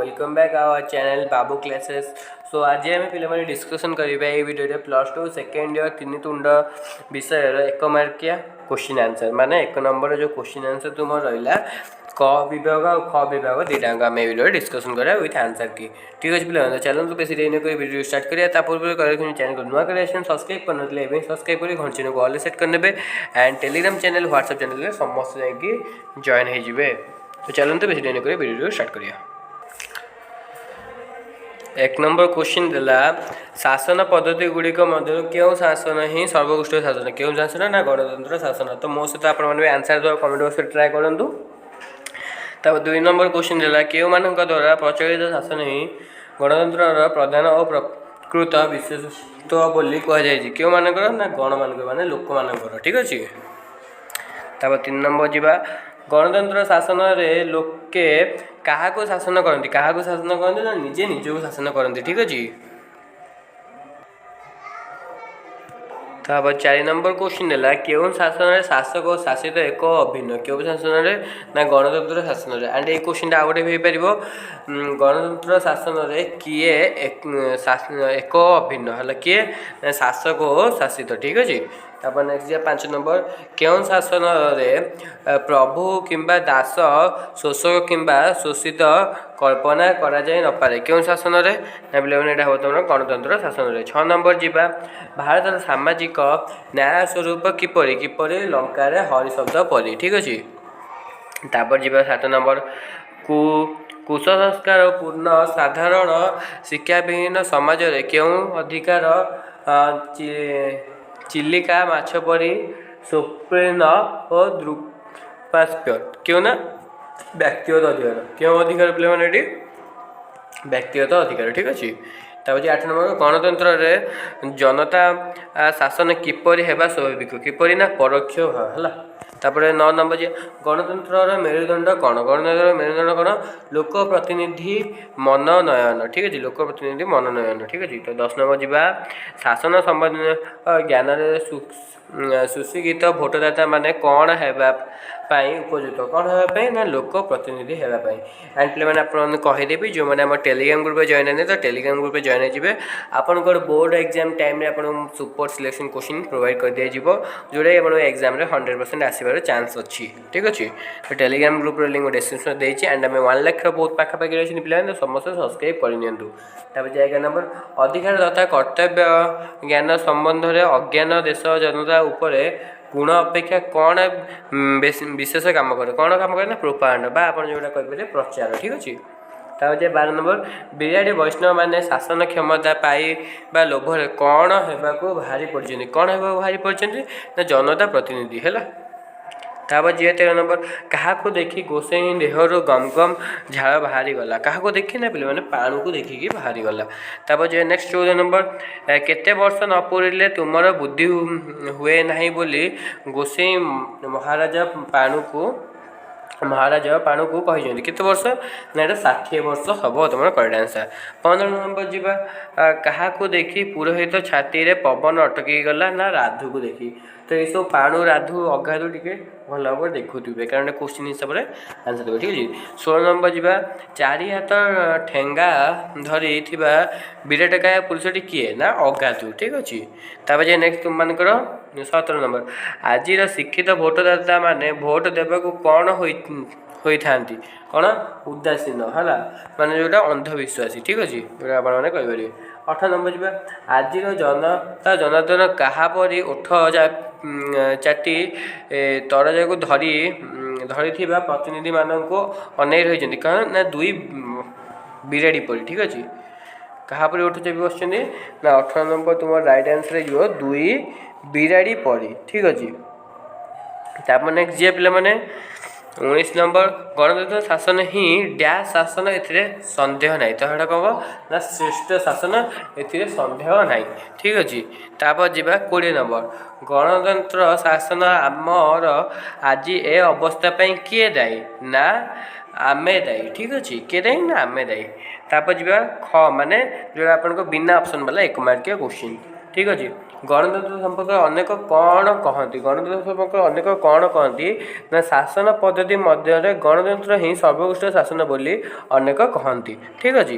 Welcome back our channel Babu classes. So आज आम पे डिस्कसन करिबा ए video plus two second year तीन तुंड विषय एक मार्किया क्वेश्चन आंसर माने एक नंबर जो क्वेश्चन आंसर तुम रहा क विभाग और ख विभाग दुईटा आम वीडियो डिस्कसन करा विथ आंसर की। ठीक अच्छे पे चलो तो बेसी देरी कर वीडियो स्टार्ट करिए पूर्व चैनल को नुआ कर सब्सक्राइब करने सब्सक्राइब कर घंटी को ऑल सेट करने and Telegram channel WhatsApp channel समस्त जाकि जॉइन हो। तो चलो तो बेसी देरी कर वीडियो स्टार्ट करिए। एक नंबर क्वेश्चन देला शासन पद्धति गुड़िक मध्य क्यों शासन ही सर्वोत्कृष्ट शासन क्यों शासन ना गणतंत्र शासन। तो मो सहित आप आंसर देवा कमेंट बॉक्स में ट्राए करूँ। तब दुई नंबर क्वेश्चन देला क्यों मान द्वारा प्रचलित शासन ही गणतंत्र प्रधान और प्रकृत विशेषत्व बोली कहुई क्यों मानकर ना गण मान माने लोक मान। ठीक अच्छे। तब तीन नंबर जीवा गणतंत्र शासन रे लोके क्या शासन करती क्या शासन करती ना निजे निजक शासन करती। ठीक अच्छे। तब 4 नंबर क्वेश्चन देला क्यों शासन शासक और शासित एक अभिन्न क्यों शासन ना गणतंत्र शासन एंड ये क्वेश्चन आउ गए पार गणतंत्र शासन किए एक अभिन्न है किए शासक और शासित। ठीक अच्छे। तापर नेक्स्ट 5 नंबर क्यों शासन प्रभु किंबा दास शोषक किंबा शोषित कल्पना करा जाए न पारे क्यों शासन ना हम तुम गणतंत्र शासन। 6 नंबर जीवा भारत सामाजिक न्याय स्वरूप किपरि किपरि लंकार हरि शब्द परी। ठीक अच्छे। तापर जीवा 7 नंबर कुसंस्कार पूर्ण साधारण शिक्षा विहीन समाज रे क्यों अधिकार चिलिका माछ परी स्वप्न और द्रुपास्प्य क्यों ना व्यक्तिगत अधिकार क्यों अधिकार पे व्यक्तिगत अधिकार। ठीक अच्छे। तब 8 नंबर गणतंत्र रे जनता शासन किपरि हेबा स्वाभाविक किपरि ना परोक्ष है। तापर 9 नंबर जे गणतंत्र मेरुदंड कौन गणतंत्र मेरुदंड कौन लोक प्रतिनिधि मनोनयन। ठीक अच्छे। लोक प्रतिनिधि मनोनयन। ठीक अच्छे। तो 10 नंबर जीवा शासन संबंधी ज्ञान सुशिक्षित भोटदाता माने कौन हेबा उपयुक्त कौन होगापी ना लोक प्रतिनिधि होगापी। एंड पे मैंने आपदेवी जो मैंने आम टेलीग्राम ग्रुप जॉइन है तो टेलीग्राम ग्रुप जॉइन हो आपंकर बोर्ड एग्जाम टाइम आप सुपर सिलेक्शन क्वेश्चन प्रोवाइड कर दिया जोटा आप एग्जाम 100% आसबार चान्स अच्छी। ठीक अच्छे। तो टेलीग्राम ग्रुप लिंक डिस्क्रिप्शन देती एंड आम 1 लाख बहुत पाखापाखि रही पे समस्त सब्सक्राइब कर। तब 11 नंबर अधिकार तथा कर्तव्य ज्ञान संबंध में अज्ञान देश जनता उपरे गुण अपेक्षा कौन विशेष काम करे कौन काम करे ना प्रोपागेंडा बा आप जोटा कह प्रचार। ठीक अच्छे। तब 12 नंबर बिराड़ी वैष्णव माने शासन क्षमता पाई बा लोभर कौन होगा बाहरी पड़ते कौन होगा बाहरी पड़ते ना जनता प्रतिनिधि है। तब 13 नंबर क्या देखी गोसाई देहर गम गम झाड़ बाहरी गला क्या देखी ना पे पाण को देखिकी बाहरी गला। तब नेक्स्ट 14 नंबर केते वर्ष न पूरे तुमर बुद्धि हुए ना बोली गोसाई महाराजा पाणु को कही केते वर्ष ना 60 वर्ष हम तुम करेक्ट आंसर। 15 नंबर जीवा क्या देखी पुरोहित छाती रे पवन अटकी गला ना राधु को देखी। तो ये सब पाणु राधु अगाधु टे भल भाव देखुवे कारण क्वेश्चन हिसाब से आंसर देवे। ठीक है। 16 नंबर जीवा 4 हाथ ठेंगा धरी विराटकाय पुरुषटी किए ना अगाधु। ठीक अच्छे। तब नेक्स्ट तुम मानकर 17 नंबर आज शिक्षित भोटदाता माने भोट देवाक कौन होता कौन उदासीन है माने जोटा अंधविश्वासी। ठीक अच्छे। जोटा आपरे 18 नंबर जीवा आज जनता जनार्दन क्या परी ओठ चाटी तरजा को धरी प्रतिनिधि मानक अनै रही कारण ना दुई बिराड़ी परी। ठीक अच्छे। क्या पर उठ चापी बस ना 18 नंबर तुम राइट आंसर जो दुई बिराड़ी परी। ठीक अच्छे। तापर नेक्स्ट जी पे मैंने 19 नंबर गणतंत्र शासन ही डैश शासन ए सन्देह ना तो यहाँ कह ना श्रेष्ठ शासन ए सन्देह ना। ठीक अच्छे। तापर जी 20 नंबर गणतंत्र शासन आमर आज ए अवस्था किए दायी ना आमे दायी। ठीक अच्छे। किए दायी ना आमे दायी। तापर जी ख माने जो आप बिना ऑप्शन वाला 1 मार्किया क्वेश्चन। ठीक अच्छे। गणतंत्र संपर्क अनेक कौन कहती गणतंत्र संपर्क अनेक कौन कहती ना शासन पद्धति मध्य गणतंत्र ही सर्वोत्कृष्ट शासन बोली अनेक कहती ठीक अच्छे।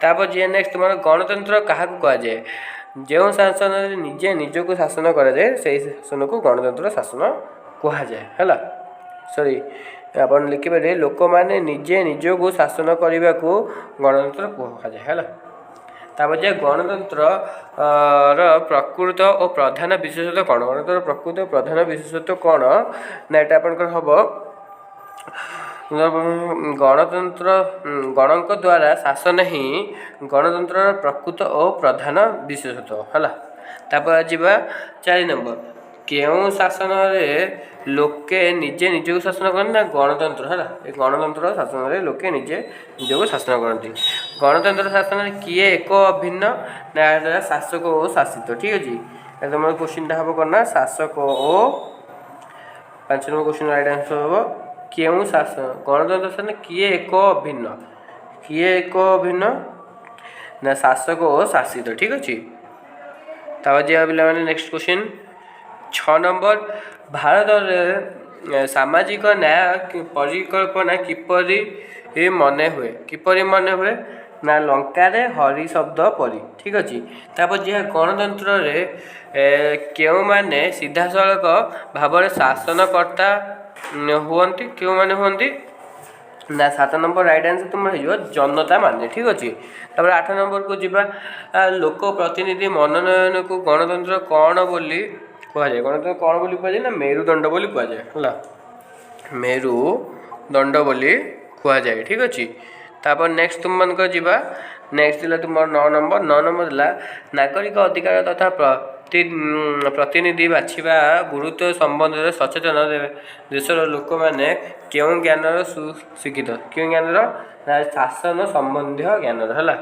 तापर जी नेक्स्ट तुम गणतंत्र क्या कहुए जो शासन निजे निजक शासन कराए से शासन को गणतंत्र शासन कहुए है सॉरी आप लिखिपारे लोक मैंने निजे निजक शासन करने को गणतंत्र कहुए है। तापर जे गणतंत्र प्रकृत और प्रधान विशेषत्व कौन गणतंत्र प्रकृत और प्रधान विशेषत्व कौन ना यहाँ आपंकर हम गणतंत्र गणक द्वारा शासन ही गणतंत्र प्रकृत और प्रधान विशेषत्व है। तापर जावा 4 नंबर क्यों शासन लोके निजे निजक शासन करते ना गणतंत्र है गणतंत्र शासन में लोके निजे निजक शासन करती गणतंत्र शासन किए एक अभिन्न ना शासक और शासित ठीक अच्छे। तुम क्वेश्चन हम करना शासक और 5 नंबर क्वेश्चन राइट आंसर हम क्यों शासन गणतंत्र शासन किए एक अभिन्न ना शासक और शासित ठीक अच्छे। तापर जी पे नेक्स्ट क्वेश्चन 6 नंबर भारत सामाजिक न्याय परिकल्पना किपरि मन हुए ना लंकार हरि शब्द परी ठीक अच्छे। तापर जी गणतंत्र क्यों माने सीधा सड़क भाव शासनकर्ता हुअन्ति क्यों माने हुअन्ति ना 7 नंबर राइट आंसर तुम हो जनता माने ठीक अच्छे। तापर 8 नंबर को जीवा लोक प्रतिनिधि मनोनयन को गणतंत्र कौन बोली कहुए गणतंत्र कौन बोली कहुए ना मेरुदंड बोली कहुए है मेरुदंड बोली कहुए ठीक अच्छे। तापर नेक्स्ट तुम मन जीवा नेक्स्ट तुम 9 नंबर नागरिक अधिकार तथा प्रतिनिधि बाछिबा गुरुत्व संबंध में सचेतन देशर लोक मैंने क्यों ज्ञानर सुशिक्षित क्यों ज्ञानर शासन संबंधी ज्ञानर है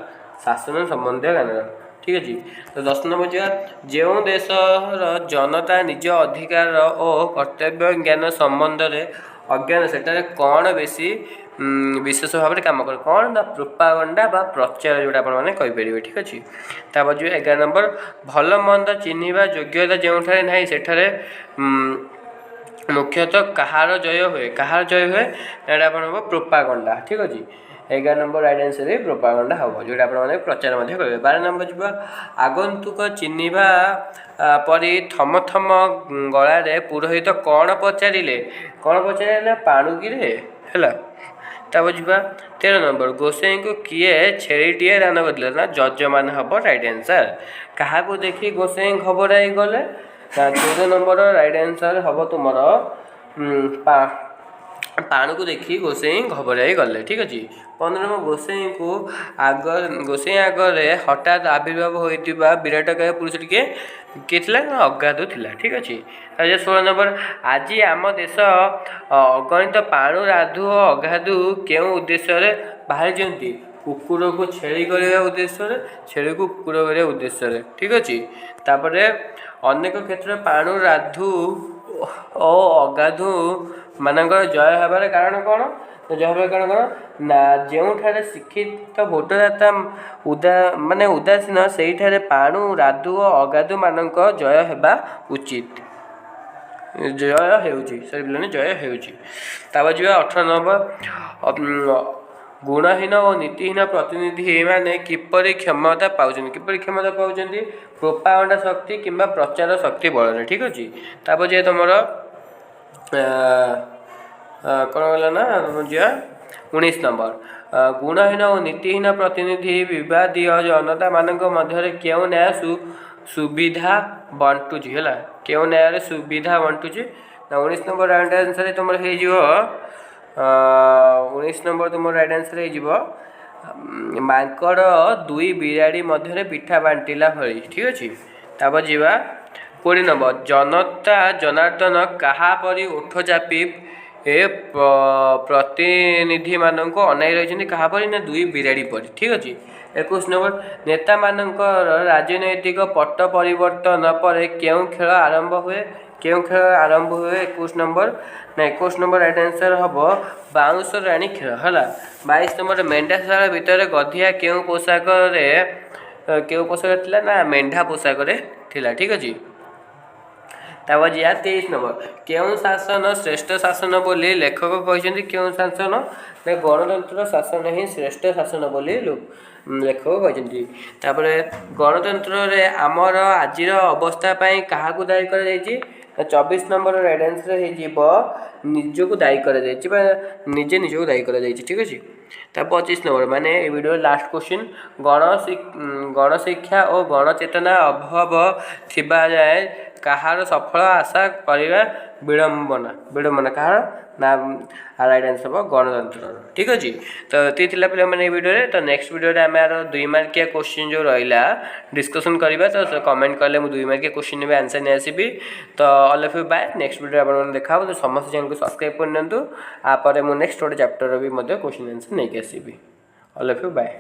शासन संबंधी ज्ञानर ठीक अच्छे। तो 10 नंबर जा जो देशर जनता निज अधिकार और कर्तव्य ज्ञान संबंध में अज्ञान सेटारे कौन बेसी विशेष भाव में कम कर कौन ना प्रोपागंडा बा प्रचार जोटा आपरे ठीक अच्छे। तापर जो 11 नंबर भल मंद चिन्हवा योग्यता जो ना सेठारे मुख्यतः कहार जय हुए यहाँ आप प्रोपागंडा ठीक अच्छे। 11 नंबर राइट आंसर प्रोपागंडा हम जोटा आप प्रचार करेंगे। 12 नंबर जी आगंतुक चिन्हवा परी थम थम गलारे पुरोहित कौन पचारे पाणुकी है। तापर जी 13 नंबर गोसाई को किए छेड़ीटे दान करते ना जजमान हम राइट आंसर क्या देखी गोसाई घबराई गले 14 नंबर राइट आंसर हम तुम पाण को देखी गोसाई घबराई गले ठीक अच्छे। 15 नंबर गोसाई आगे हठात आविर्भाव होता विराटकाय पुरुष किए अगाधु थिला ठीक अच्छे। 16 नंबर आज आम देश अगणित पाणु राधु और अगाधु क्यों उद्देश्य बाहर जाती कुकुर को छेड़ी करने उद्देश्य छेड़ी को कुकुर करने उद्देश्य ठीक अच्छे। तापर अनेक क्षेत्र पाणु राधु और अगाधु मानकर जय हबार कारण कौन जय हबार कारण कौन ना जो शिक्षित भोटदाता माने उदासीन से पाणु राधु और अगाधु मान जय होगा उचित जय हो जय हो। 18 नंबर गुणहीन और नीतिहीन प्रतिनिधि माने किपरि क्षमता पाउछन्ति प्रोपागंडा शक्ति किंबा प्रचार शक्ति बल ठीक अच्छे। तापर जे तुम कौन गला ना जा 19 नंबर गुणहीन और नीतिहीन प्रतिनिधि विवादीय जनता मानक मध्य क्यों न्याय सुविधा बंटुची है क्यों न्याय सुविधा बंटुची ना 19 नंबर राइट आंसर तुम हो 19 नंबर तुम राइट आंसर हो मांकड़ दुई बिराड़ी मध्य पिठा बांटिला भली ठीक अच्छे। तापर जीवा 20 नंबर जनता जनार्दन कहा परी ओठ चापी प्रतिनिधि मानक अनाई रही क्या परी ना दुई बिराड़ी परी ठीक अच्छे। 21 नंबर नेता मानकर राजनैतिक पट परिवर्तन पर क्यों खेल आरंभ हुए 21 नंबर ना 21 नंबर राइट आंसर हम बाउंस राणी खेल है। 22 नंबर मेंढाशाला भितर गधिया क्यों पोशाक ना मेंढा पोशाक थिला ठीक अछि। तापर जिया 23 नंबर केउं शासन श्रेष्ठ शासन बोली लेखक कहते केउं शासन ना गणतंत्र शासन ही श्रेष्ठ शासन बोली लेखक कहते। तापर गणतंत्र रे आमर आजिर अवस्था पाई काहाकू दायी कर 24 नंबर रेड आंसर हो निजको दायी कर निजे निजको दायी कर ठीक अच्छे। 25 नंबर माने वीडियो लास्ट क्वेश्चन गणशिक्षा और गणचेतना अभाव थिबा जाए कहार सफल आशा करवा विडंबना विडंबना कहार ना राइट आंसर हम गणतंत्र ठीक अच्छे। तो ये पे मैंने वीडियो तो नेक्स्ट वीडियो आम 2 मार्किया क्वेश्चन जो रहा डिस्कसन करवा तो कमेंट कले मुझे 2 मार्किया क्वेश्चन भी आंसर नहीं आसबि। तो all of you bye next video आप देखा तो समस्त चैनल को सब्सक्राइब करनी आप नेक्स्ट गोटे चैप्टर भी क्वेश्चन आंसर नहीं आसबि। All of you bye.